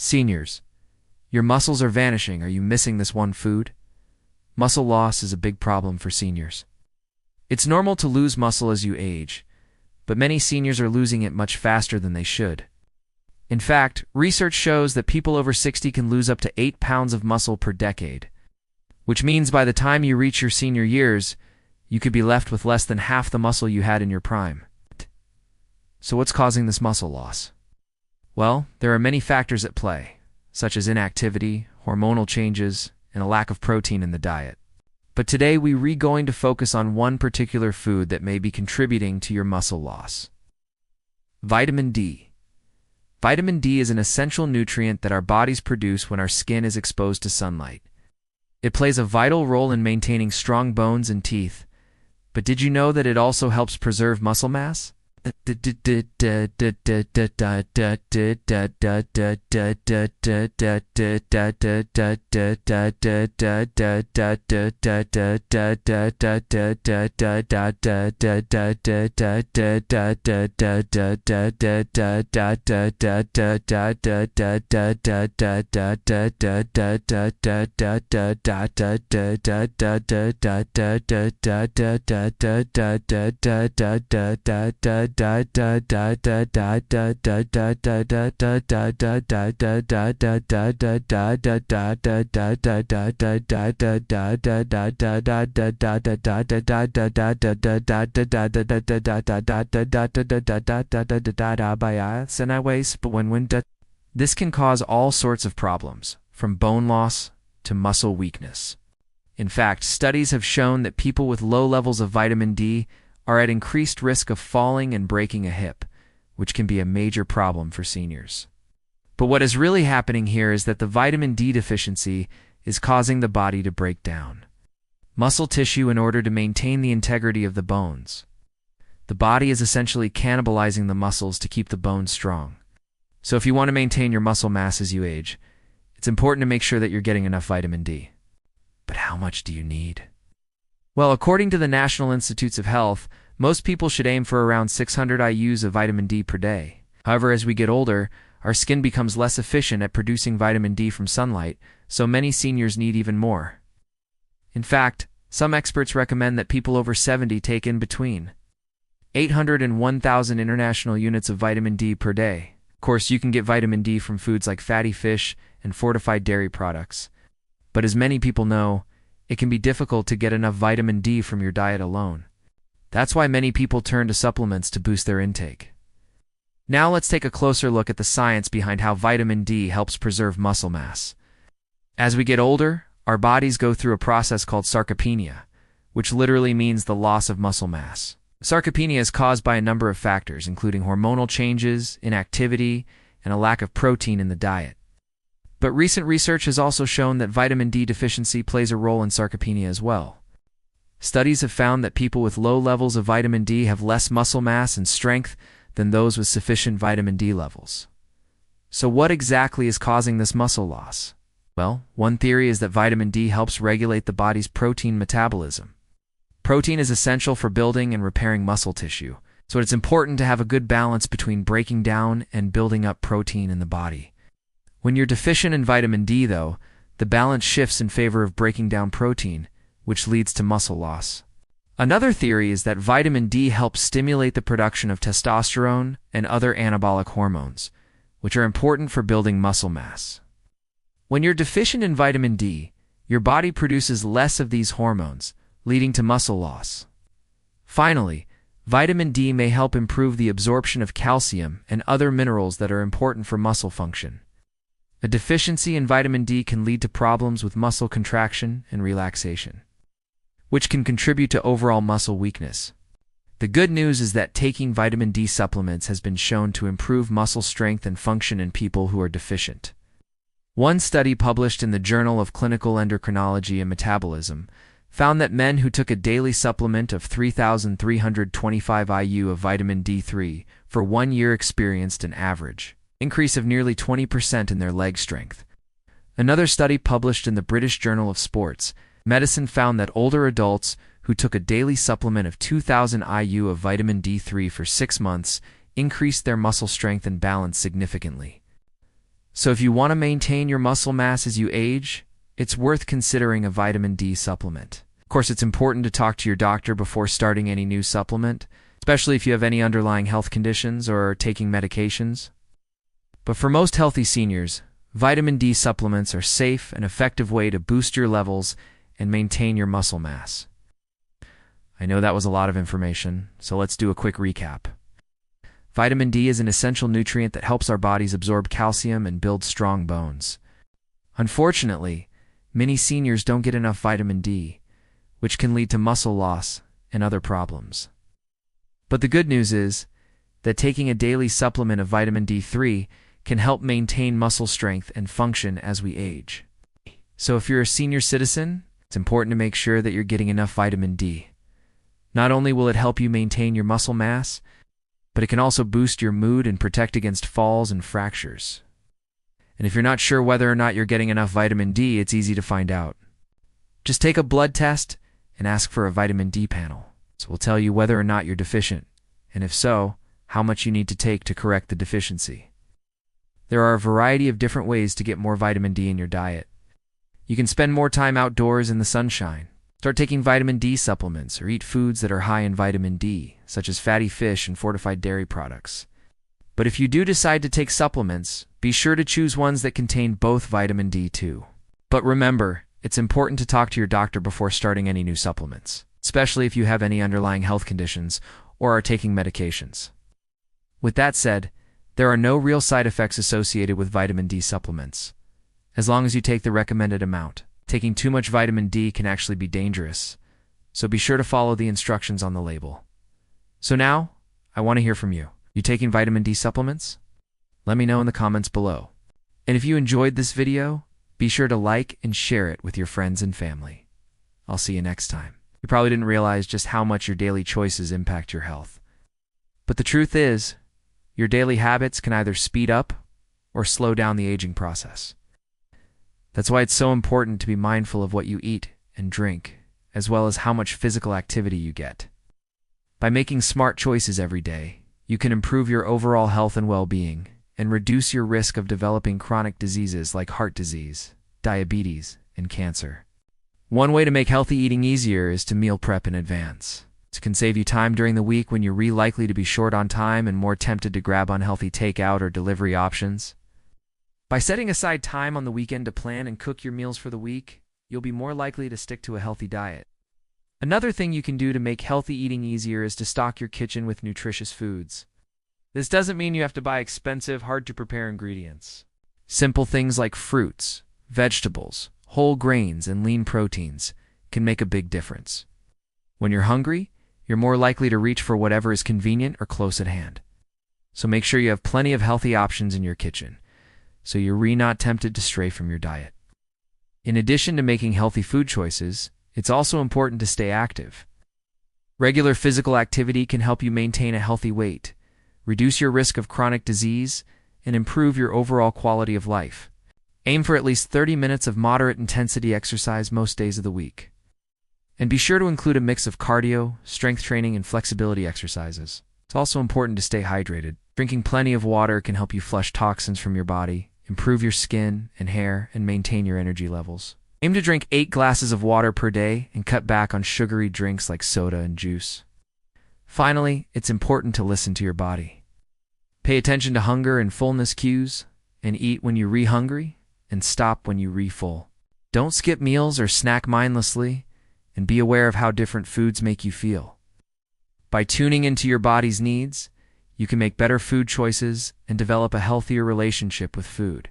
Seniors, your muscles are vanishing. Are you missing this one food? Muscle loss is a big problem for seniors. It's normal to lose muscle as you age, but many seniors are losing it much faster than they should. In fact, research shows that people over 60 can lose up to 8 pounds of muscle per decade, which means by the time you reach your senior years, you could be left with less than half the muscle you had in your prime. So what's causing this muscle loss? Well, there are many factors at play, such as inactivity, hormonal changes, and a lack of protein in the diet. But today we're going to focus on one particular food that may be contributing to your muscle loss. Vitamin D. Vitamin D is an essential nutrient that our bodies produce when our skin is exposed to sunlight. It plays a vital role in maintaining strong bones and teeth, but did you know that it also helps preserve muscle mass? This can cause all sorts of problems, from bone loss to muscle weakness. In fact, studies have shown that people with low levels of vitamin D are at increased risk of falling and breaking a hip, which can be a major problem for seniors. But what is really happening here is that the vitamin D deficiency is causing the body to break down muscle tissue in order to maintain the integrity of the bones. The body is essentially cannibalizing the muscles to keep the bones strong. So if you want to maintain your muscle mass as you age, it's important to make sure that you're getting enough vitamin D. But how much do you need? Well, according to the National Institutes of Health, most people should aim for around 600 IUs of vitamin D per day. However, as we get older, our skin becomes less efficient at producing vitamin D from sunlight, so many seniors need even more. In fact, some experts recommend that people over 70 take in between 800 and 1,000 international units of vitamin D per day. Of course, you can get vitamin D from foods like fatty fish and fortified dairy products. But as many people know, it can be difficult to get enough vitamin D from your diet alone. That's why many people turn to supplements to boost their intake. Now let's take a closer look at the science behind how vitamin D helps preserve muscle mass. As we get older, our bodies go through a process called sarcopenia, which literally means the loss of muscle mass. Sarcopenia is caused by a number of factors, including hormonal changes, inactivity, and a lack of protein in the diet. But recent research has also shown that vitamin D deficiency plays a role in sarcopenia as well. Studies have found that people with low levels of vitamin D have less muscle mass and strength than those with sufficient vitamin D levels. So what exactly is causing this muscle loss? Well, one theory is that vitamin D helps regulate the body's protein metabolism. Protein is essential for building and repairing muscle tissue, so it's important to have a good balance between breaking down and building up protein in the body. When you're deficient in vitamin D, though, the balance shifts in favor of breaking down protein, which leads to muscle loss. Another theory is that vitamin D helps stimulate the production of testosterone and other anabolic hormones, which are important for building muscle mass. When you're deficient in vitamin D, your body produces less of these hormones, leading to muscle loss. Finally, vitamin D may help improve the absorption of calcium and other minerals that are important for muscle function. A deficiency in vitamin D can lead to problems with muscle contraction and relaxation, which can contribute to overall muscle weakness. The good news is that taking vitamin D supplements has been shown to improve muscle strength and function in people who are deficient. One study published in the Journal of Clinical Endocrinology and Metabolism found that men who took a daily supplement of 3,325 IU of vitamin D3 for 1 year experienced an average increase of nearly 20% in their leg strength. Another study published in the British Journal of Sports Medicine found that older adults who took a daily supplement of 2,000 IU of vitamin D3 for 6 months increased their muscle strength and balance significantly. So if you want to maintain your muscle mass as you age, it's worth considering a vitamin D supplement. Of course, it's important to talk to your doctor before starting any new supplement, especially if you have any underlying health conditions or are taking medications. But for most healthy seniors, vitamin D supplements are a safe and effective way to boost your levels and maintain your muscle mass. I know that was a lot of information, so let's do a quick recap. Vitamin D is an essential nutrient that helps our bodies absorb calcium and build strong bones. Unfortunately, many seniors don't get enough vitamin D, which can lead to muscle loss and other problems. But the good news is that taking a daily supplement of vitamin D3 can help maintain muscle strength and function as we age. So if you're a senior citizen, it's important to make sure that you're getting enough vitamin D. Not only will it help you maintain your muscle mass, but it can also boost your mood and protect against falls and fractures. And if you're not sure whether or not you're getting enough vitamin D, it's easy to find out. Just take a blood test and ask for a vitamin D panel. So we'll tell you whether or not you're deficient, and if so, how much you need to take to correct the deficiency. There are a variety of different ways to get more vitamin D in your diet. You can spend more time outdoors in the sunshine. Start taking vitamin D supplements or eat foods that are high in vitamin D, such as fatty fish and fortified dairy products. But if you do decide to take supplements, be sure to choose ones that contain both vitamin D too. But remember, it's important to talk to your doctor before starting any new supplements, especially if you have any underlying health conditions or are taking medications. With that said, there are no real side effects associated with vitamin D supplements, as long as you take the recommended amount. Taking too much vitamin D can actually be dangerous, so be sure to follow the instructions on the label. So now, I want to hear from you. You taking vitamin D supplements? Let me know in the comments below. And if you enjoyed this video, be sure to like and share it with your friends and family. I'll see you next time. You probably didn't realize just how much your daily choices impact your health. But the truth is, your daily habits can either speed up or slow down the aging process. That's why it's so important to be mindful of what you eat and drink, as well as how much physical activity you get. By making smart choices every day, you can improve your overall health and well-being and reduce your risk of developing chronic diseases like heart disease, diabetes, and cancer. One way to make healthy eating easier is to meal prep in advance. This can save you time during the week when you're likely to be short on time and more tempted to grab unhealthy takeout or delivery options. By setting aside time on the weekend to plan and cook your meals for the week, you'll be more likely to stick to a healthy diet. Another thing you can do to make healthy eating easier is to stock your kitchen with nutritious foods. This doesn't mean you have to buy expensive, hard-to-prepare ingredients. Simple things like fruits, vegetables, whole grains, and lean proteins can make a big difference. When you're hungry, you're more likely to reach for whatever is convenient or close at hand. So make sure you have plenty of healthy options in your kitchen, so you're not tempted to stray from your diet. In addition to making healthy food choices, it's also important to stay active. Regular physical activity can help you maintain a healthy weight, reduce your risk of chronic disease, and improve your overall quality of life. Aim for at least 30 minutes of moderate intensity exercise most days of the week. And be sure to include a mix of cardio, strength training, and flexibility exercises. It's also important to stay hydrated. Drinking plenty of water can help you flush toxins from your body, improve your skin and hair, and maintain your energy levels. Aim to drink 8 glasses of water per day and cut back on sugary drinks like soda and juice. Finally, it's important to listen to your body. Pay attention to hunger and fullness cues, and eat when you're hungry and stop when you're full. Don't skip meals or snack mindlessly, and be aware of how different foods make you feel. By tuning into your body's needs, you can make better food choices and develop a healthier relationship with food.